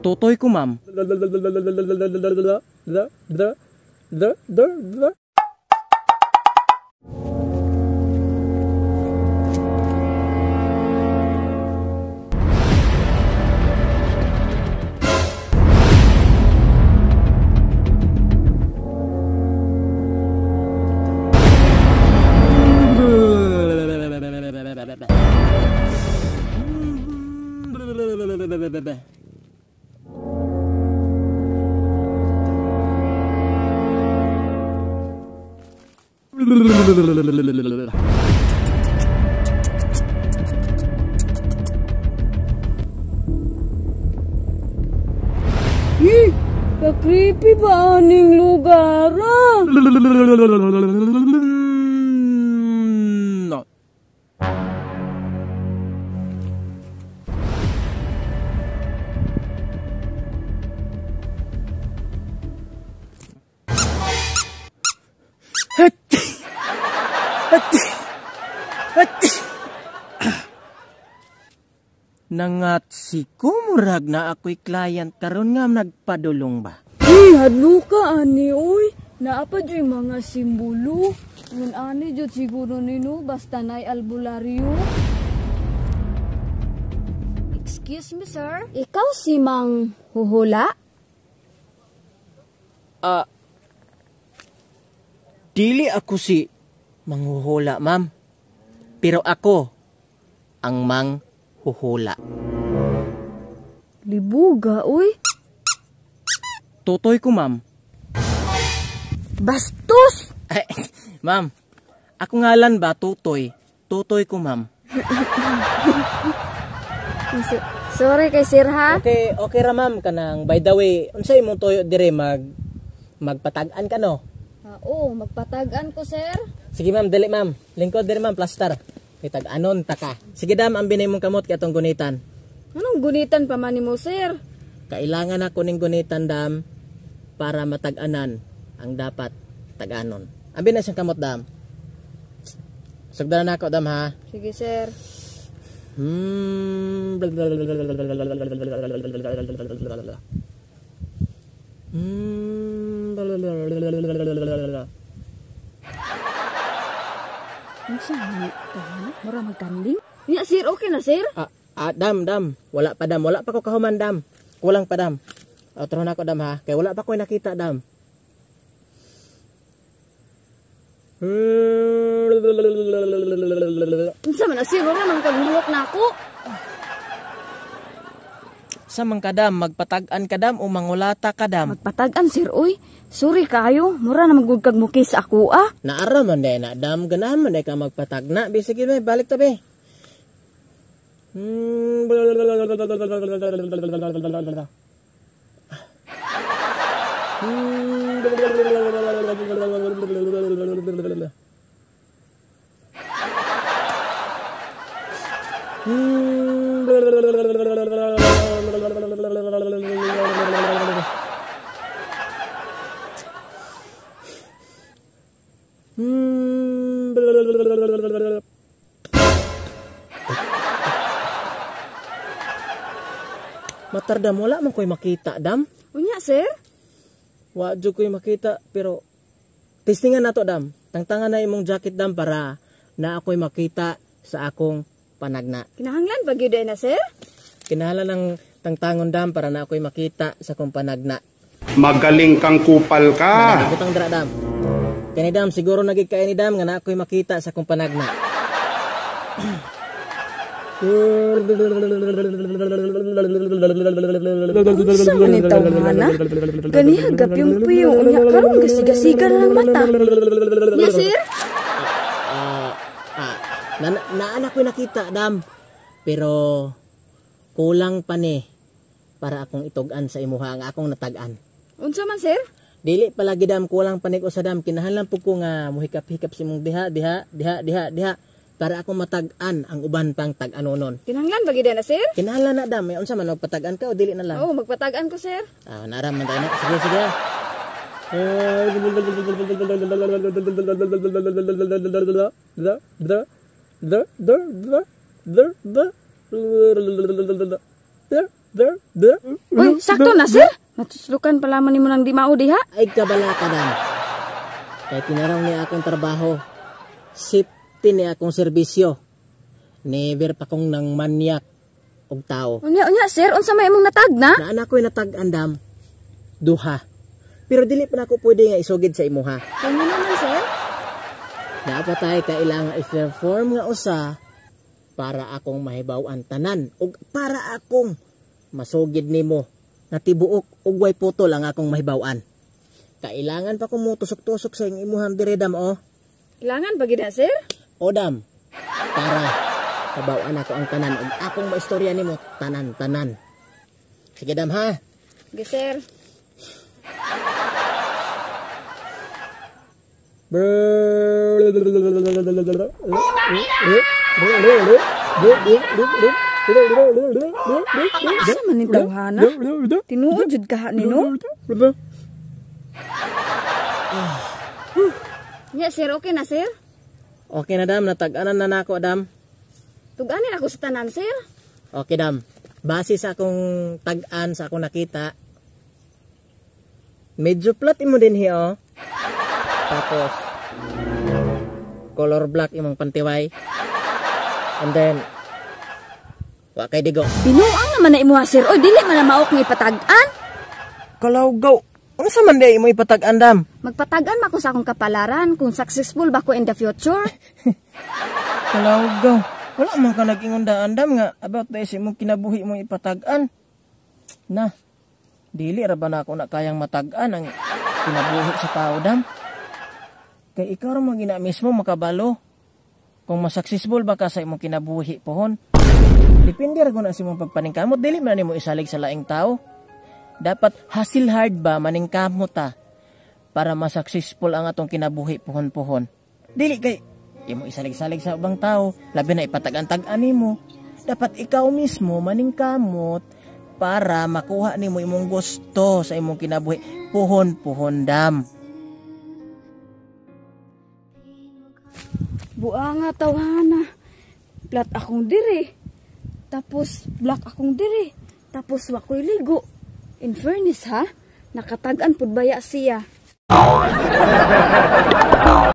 Tutoy ko, ma'am. Ka-creepy ba aning lugar? No. Nangat si kumurag na ako'y client karon nga nagpadulong ba? Hadlo ka ani oy. Naapa dyan mga simbolo. Ngun ani dyan siguro nino basta na'y albularyo. Excuse me, sir? Ikaw si Mang Huhula? Dili ako si manghuhula, ma'am. Pero ako ang manghuhula. Libuga, oy. Tutoy ko, ma'am. Bastos! Ay, ma'am, ako ngalan ba, Tutoy? Tutoy ko, ma'am. Sorry kay sir, ha? Okay ra, ma'am, kanang. By the way, unsay imong toyo dire magpatag-an ka, no? Oo, magpatagan ko, sir. Sige, ma'am, dali, ma'am. Lingkod dire, ma'am, plaster. Itag-anon ta ka. Sige, dam, ang binay mong kamot katong gunitan. Anong gunitan pa man mo, sir? Kailangan ako ning gunitan, dam, para matag-anan ang dapat tag-anon. Abi na siyang kamot, dam. Sugdanan na ako, dam, ha? Sige, sir. Masa mo tahan? Mura magkanding? Ya, sir, okay na, sir? Dam. Wala pa, dam. Wala pa ko kahuman, dam. Kulang pa, dam. Turo na ako, dam, ha? Kaya wala pa ko nakita, dam. Unsa man na, sir? Wala man kagulok na ako. Sa man ka, dam? Magpatag-an ka, dam? O mangulata ka, dam? Magpatagan, sir, oy. Sorry kayo. Mura na magugkag mo kis ako, ah. Naara man day na, dam. Ganahan man day ka magpatag na. Sige, balik tabi. Matar, dam, wala man ko'y makita, dam. Unya, sir? Wadyo ko'y makita, pero testingan na to, dam. Tangtangan na imong jacket, dam, para na ako'y makita sa akong panagna. Kinahanglan ba gyud na, sir? Kinahanglan ng tangtangon, dam, para na ako'y makita sa akong panagna. Magaling kang kupal ka. Butang dra, dam. Kani, dam, siguro nagigkaya ni, dam, nga na ako'y makita sa akong panagna. Unsa man ito, mana? Ganihagap yung puyo niya. Karong gasiga-siga na ng mata. Ya, sir? Naanak ko'y nakita, dam. Pero kulang pa ni para akong itugan sa imuha ang akong natag-an. Unsa man, sir? Dili palagi, dam, kulang pa ni ko sa, dam. Kinahanglan po ko nga muhikap-hikap si mong diha para akong matag-an ang uban pang tag-anonon. Kinahanglan ba gyud na, sir? Kinahanglan na, dam. May unsa man magpatag-an ka o dili na lang? Oo, magpatagan ko, sir. Naraman tayo na. Sige. Uy, sakto na sir. Matuslukan pala man nimo nang di mao diha. Ay kabala ka dam. Kay tinaraw niya akong trabaho. Safety niya akong serbisyo. Never pa kong nang manyak og tao. Unya sir, unsa may imong natagna? Na anak ko'y natag-an dam. Duha. Pero dili pa na ako pwede nga isugid sa imuha. Kanya naman sir. Dapat tayo kailangan i-perform nga usa para akong mahibaw-an tanan ug para akong masugid nimo nga tibuok ug way putol ang akong mahibaw-an. Kailangan pa kong mutusok-tusok sa imuhang dire dam o. Kailangan ba gid sir? O dam. Para mabaw-an ako ang tanan ug akong maistorya nimo tanan-tanan. Sige dam ha. Sige sir. Asa man ni tawhana? Tinuod jud ka nino? Nya sir, okay na sir? Okay na dam, natag-anan na nako dam. Tuganin ako sa tanan sir. Okay dam. Base sa akong tag-an sa akong nakita, medyo flat imo din hiyo. Tapos color black imong pantiway. And then wa kay digo. Binuang naman na imuha sir. Oy, dili man na maok nga ipatag-an. Kalawgaw. Unsa man di imo ipatag-an dam? Magpatagan ma ko sa akong kapalaran kung successful ba ko in the future. Kalawgaw. Wala man ka nag-ingon daan dam nga about this imong kinabuhi mo ipatag-an. Na. Dili ra ba na ako na kayang matag-an ang kinabuhi sa tao dam? Kay ikaw ra mo gina mismo makabalo kung masuccessful ba ka sa imong kinabuhi pohon. Depende ra na sa imong pagpaningkamot, dili man nimo isalig sa laing tao. Dapat hustle hard ba maningkamot ta para masuccessful ang atong kinabuhi pohon-pohon. Dili kay imo isalig-salig sa ubang tao, labi na ipatag-antag nimo. Dapat ikaw mismo maningkamot para makuha nimo imong gusto sa imong kinabuhi pohon-pohon dam. Buang nga tawhana. Plat akong diri. Tapos black akong diri. Tapos wakoy ligo. In fairness ha, nakatagan pud baya siya.